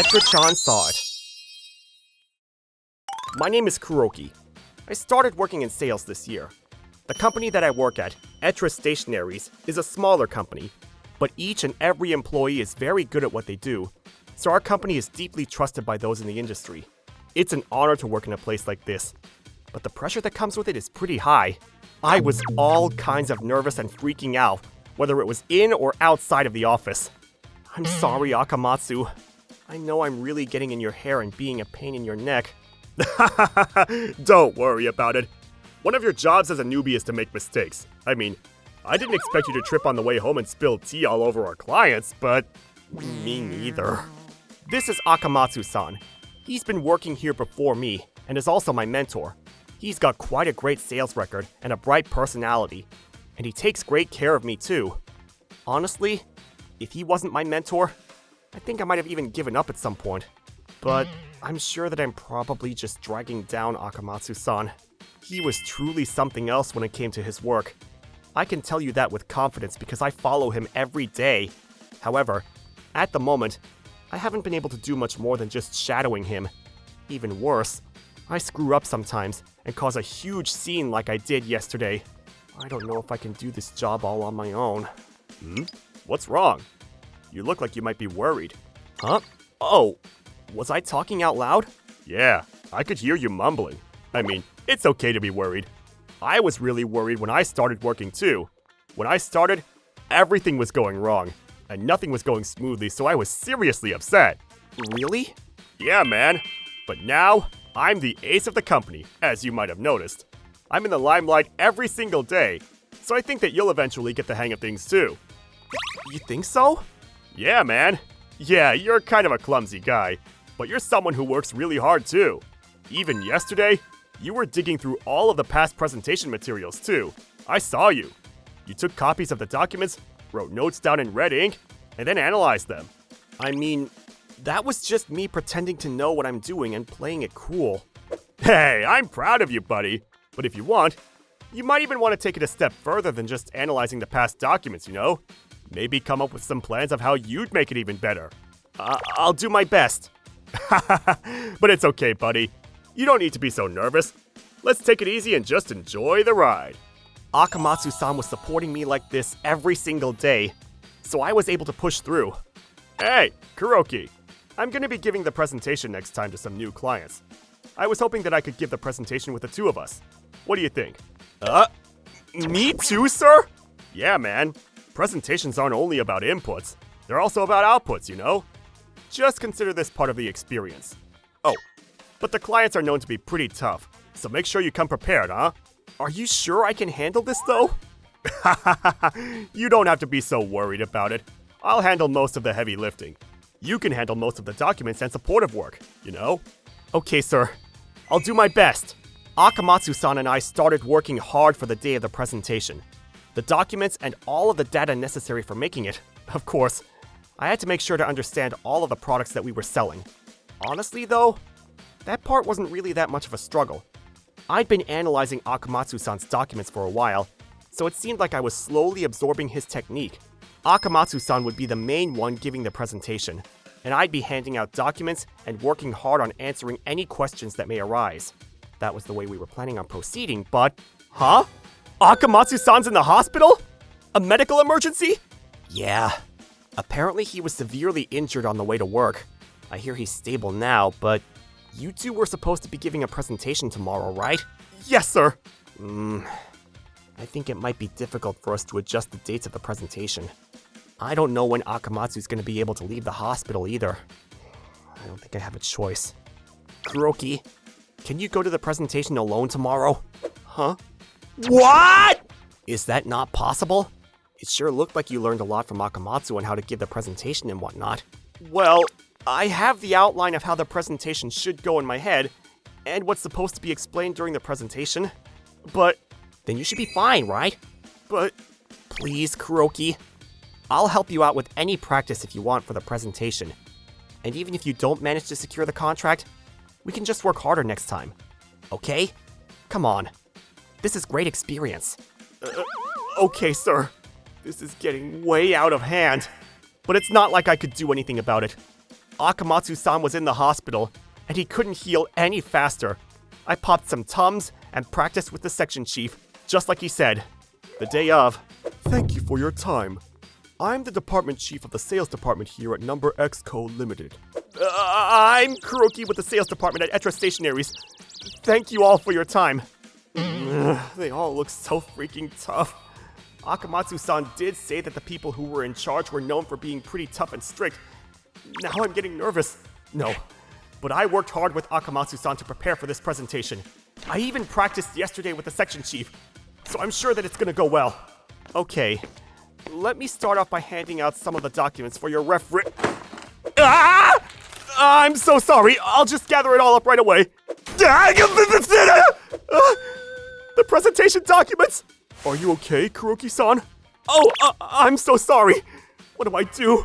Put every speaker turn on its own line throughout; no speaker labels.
Etra-chan saw it. My name is Kuroki. I started working in sales this year. The company that I work at, Etra Stationaries, is a smaller company, but each and every employee is very good at what they do, so our company is deeply trusted by those in the industry. It's an honor to work in a place like this, but the pressure that comes with it is pretty high. I was all kinds of nervous and freaking out, whether it was in or outside of the office. I'm sorry, Akamatsu. I know I'm really getting in your hair and being a pain in your neck. Don't worry about it. One of your jobs as a newbie is to make mistakes. I mean, I didn't expect you to trip on the way home and spill tea all over our clients, but me neither. This is Akamatsu-san. He's been working here before me and is also my mentor. He's got quite a great sales record and a bright personality, and he takes great care of me too. Honestly, if he wasn't my mentor, I think I might have even given up at some point. But I'm sure that I'm probably just dragging down Akamatsu-san. He was truly something else when it came to his work. I can tell you that with confidence because I follow him every day. However, at the moment, I haven't been able to do much more than just shadowing him. Even worse, I screw up sometimes and cause a huge scene like I did yesterday. I don't know if I can do this job all on my own. What's wrong? You look like you might be worried. Huh? Oh, was I talking out loud? Yeah, I could hear you mumbling. I mean, it's okay to be worried. I was really worried when I started working too. When I started, everything was going wrong, and nothing was going smoothly, so I was seriously upset. Really? Yeah, man. But now, I'm the ace of the company, as you might have noticed. I'm in the limelight every single day, so I think that you'll eventually get the hang of things too. You think so? Yeah, man. Yeah, you're kind of a clumsy guy, but you're someone who works really hard too. Even yesterday, you were digging through all of the past presentation materials too. I saw you. You took copies of the documents, wrote notes down in red ink, and then analyzed them. I mean, that was just me pretending to know what I'm doing and playing it cool. Hey, I'm proud of you, buddy. But if you want, you might even want to take it a step further than just analyzing the past documents, you know? Maybe come up with some plans of how you'd make it even better. I'll do my best. But it's okay, buddy. You don't need to be so nervous. Let's take it easy and just enjoy the ride. Akamatsu-san was supporting me like this every single day, so I was able to push through. Hey, Kuroki. I'm going to be giving the presentation next time to some new clients. I was hoping that I could give the presentation with the two of us. What do you think? Me too, sir? Yeah, man. Presentations aren't only about inputs. They're also about outputs, you know? Just consider this part of the experience. Oh, but the clients are known to be pretty tough, so make sure you come prepared, huh? Are you sure I can handle this, though? You don't have to be so worried about it. I'll handle most of the heavy lifting. You can handle most of the documents and supportive work, you know? Okay, sir. I'll do my best. Akamatsu-san and I started working hard for the day of the presentation. The documents and all of the data necessary for making it, of course. I had to make sure to understand all of the products that we were selling. Honestly, though, that part wasn't really that much of a struggle. I'd been analyzing Akamatsu-san's documents for a while, so it seemed like I was slowly absorbing his technique. Akamatsu-san would be the main one giving the presentation, and I'd be handing out documents and working hard on answering any questions that may arise. That was the way we were planning on proceeding, but... Huh? Akamatsu-san's in the hospital? A medical emergency? Yeah. Apparently he was severely injured on the way to work. I hear he's stable now, but... You two were supposed to be giving a presentation tomorrow, right? Yes, sir! I think it might be difficult for us to adjust the dates of the presentation. I don't know when Akamatsu's gonna be able to leave the hospital either. I don't think I have a choice. Kuroki, can you go to the presentation alone tomorrow? Huh? What?! Is that not possible? It sure looked like you learned a lot from Akamatsu on how to give the presentation and whatnot. Well, I have the outline of how the presentation should go in my head, and what's supposed to be explained during the presentation. But, then you should be fine, right? But, please, Kuroki. I'll help you out with any practice if you want for the presentation. And even if you don't manage to secure the contract, we can just work harder next time. Okay? Come on. This is great experience. Okay, sir. This is getting way out of hand. But it's not like I could do anything about it. Akamatsu-san was in the hospital, and he couldn't heal any faster. I popped some Tums and practiced with the section chief, just like he said. The day of. Thank you for your time. I'm the department chief of the sales department here at Number X Co. Limited. I'm Kuroki with the sales department at Etra Stationaries. Thank you all for your time. They all look so freaking tough. Akamatsu-san did say that the people who were in charge were known for being pretty tough and strict. Now I'm getting nervous. No, but I worked hard with Akamatsu-san to prepare for this presentation. I even practiced yesterday with the section chief, so I'm sure that it's gonna go well. Okay, let me start off by handing out some of the documents for your Ah! I'm so sorry. I'll just gather it all up right away. The presentation documents! Are you okay, Kuroki-san? Oh, I'm so sorry. What do I do?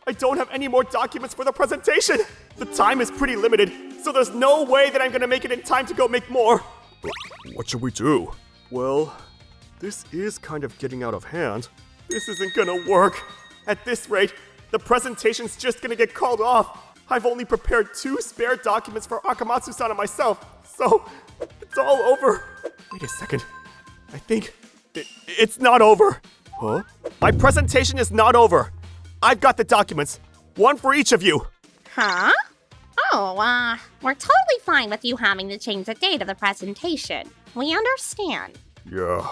I don't have any more documents for the presentation. The time is pretty limited, so there's no way that I'm gonna make it in time to go make more. What should we do? Well, this is kind of getting out of hand. This isn't gonna work. At this rate, the presentation's just gonna get called off. I've only prepared 2 spare documents for Akamatsu-san and myself, so it's all over. Wait a second. I think it's not over. Huh? My presentation is not over. I've got the documents. One for each of you.
Huh? Oh, we're totally fine with you having to change the date of the presentation. We understand.
Yeah,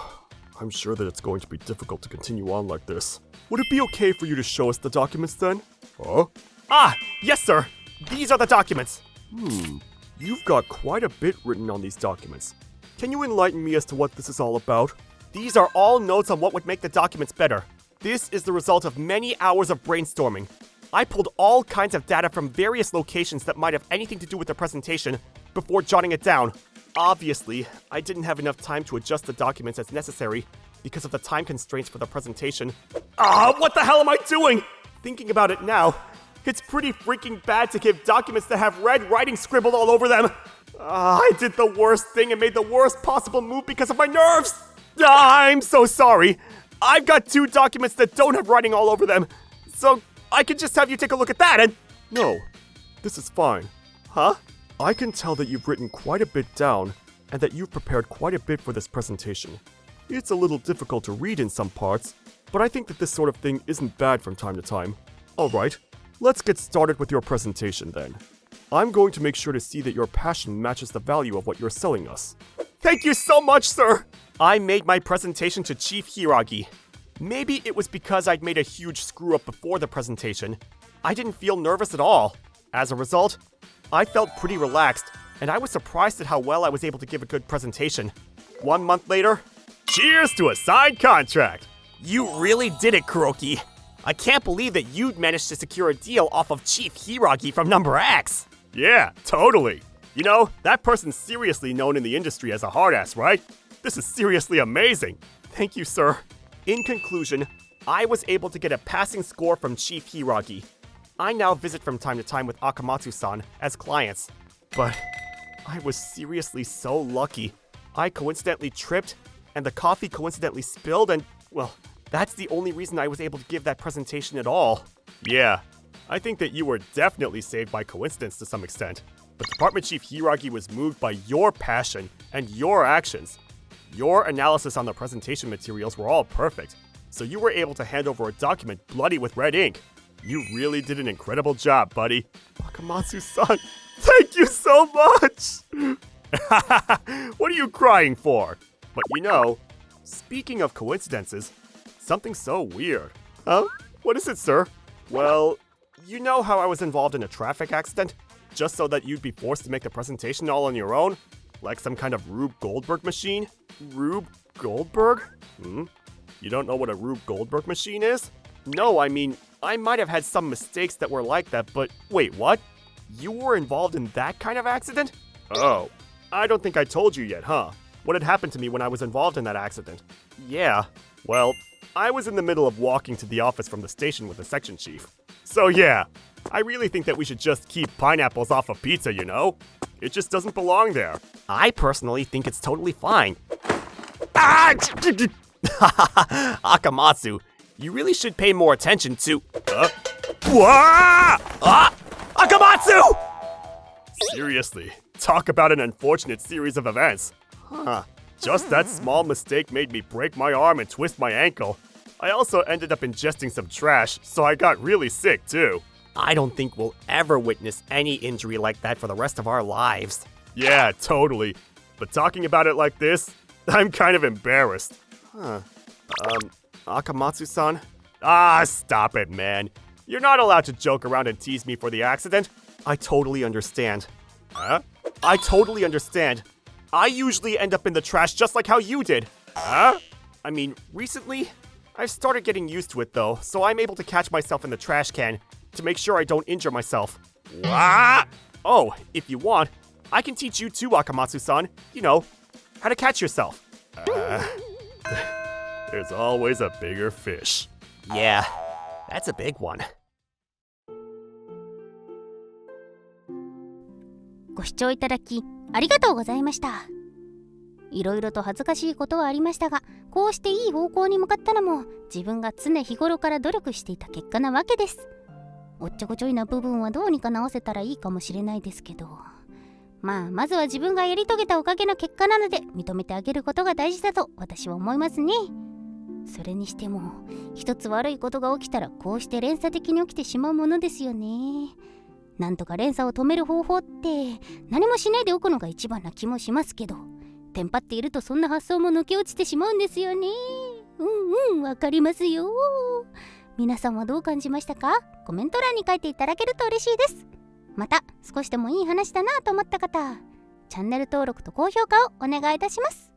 I'm sure that it's going to be difficult to continue on like this. Would it be okay for you to show us the documents then? Huh? Ah, yes sir. These are the documents. You've got quite a bit written on these documents. Can you enlighten me as to what this is all about? These are all notes on what would make the documents better. This is the result of many hours of brainstorming. I pulled all kinds of data from various locations that might have anything to do with the presentation before jotting it down. Obviously, I didn't have enough time to adjust the documents as necessary because of the time constraints for the presentation. What the hell am I doing? Thinking about it now, it's pretty freaking bad to give documents that have red writing scribbled all over them. I did the worst thing and made the worst possible move because of my nerves. I'm so sorry. I've got 2 documents that don't have writing all over them, so I can just have you take a look at that and... No, this is fine. Huh? I can tell that you've written quite a bit down and that you've prepared quite a bit for this presentation. It's a little difficult to read in some parts, but I think that this sort of thing isn't bad from time to time. Alright, let's get started with your presentation then. I'm going to make sure to see that your passion matches the value of what you're selling us. Thank you so much, sir! I made my presentation to Chief Hiragi. Maybe it was because I'd made a huge screw-up before the presentation. I didn't feel nervous at all. As a result, I felt pretty relaxed, and I was surprised at how well I was able to give a good presentation. 1 month later, cheers to a signed contract! You really did it, Kuroki. I can't believe that you'd managed to secure a deal off of Chief Hiragi from Number X. Yeah, totally. You know, that person's seriously known in the industry as a hard-ass, right? This is seriously amazing. Thank you, sir. In conclusion, I was able to get a passing score from Chief Hiragi. I now visit from time to time with Akamatsu-san as clients. But I was seriously so lucky. I coincidentally tripped, and the coffee coincidentally spilled, and, well, that's the only reason I was able to give that presentation at all. Yeah, I think that you were definitely saved by coincidence to some extent. But Department Chief Hiragi was moved by your passion and your actions. Your analysis on the presentation materials were all perfect, so you were able to hand over a document bloody with red ink. You really did an incredible job, buddy. Akamatsu-san, thank you so much! What are you crying for? But you know, speaking of coincidences, something so weird. Huh? What is it, sir? Well, you know how I was involved in a traffic accident? Just so that you'd be forced to make the presentation all on your own? Like some kind of Rube Goldberg machine? Rube Goldberg? You don't know what a Rube Goldberg machine is? No, I mean, I might have had some mistakes that were like that, but wait, what? You were involved in that kind of accident? Oh, I don't think I told you yet, huh? What had happened to me when I was involved in that accident? Yeah, well, I was in the middle of walking to the office from the station with the section chief. So yeah, I really think that we should just keep pineapples off of pizza, you know? It just doesn't belong there. I personally think it's totally fine. Akamatsu, you really should pay more attention to... Akamatsu! Akamatsu! Seriously, talk about an unfortunate series of events. Huh. Just that small mistake made me break my arm and twist my ankle. I also ended up ingesting some trash, so I got really sick too. I don't think we'll ever witness any injury like that for the rest of our lives. Yeah, totally. But talking about it like this, I'm kind of embarrassed. Akamatsu-san? Ah, stop it, man. You're not allowed to joke around and tease me for the accident. I totally understand. Huh? I totally understand. I usually end up in the trash just like how you did. Huh? I mean, recently, I've started getting used to it though, so I'm able to catch myself in the trash can to make sure I don't injure myself. What? Oh, if you want, I can teach you too, Akamatsu-san. You know, how to catch yourself. There's always a bigger fish. Yeah, that's a big one.
ご視聴いただきありがとうございました。いろいろと恥ずかしいことはありましたが、こうしていい方向に向かったのも自分が常日頃から努力していた結果なわけです。おっちょこちょいな部分はどうにか直せたらいいかもしれないですけど、まずは自分がやり遂げたおかげの結果なので認めてあげることが大事だと私は思いますね。それにしても一つ悪いことが起きたらこうして連鎖的に起きてしまうものですよね。なんとか連鎖を止める方法って何もしないでおくのが一番な気もしますけど、テンパっているとそんな発想も抜け落ちてしまうんですよね。わかりますよ。皆さんはどう感じましたか？コメント欄に書いていただけると嬉しいです。また少しでもいい話だなと思った方、チャンネル登録と高評価をお願いいたします。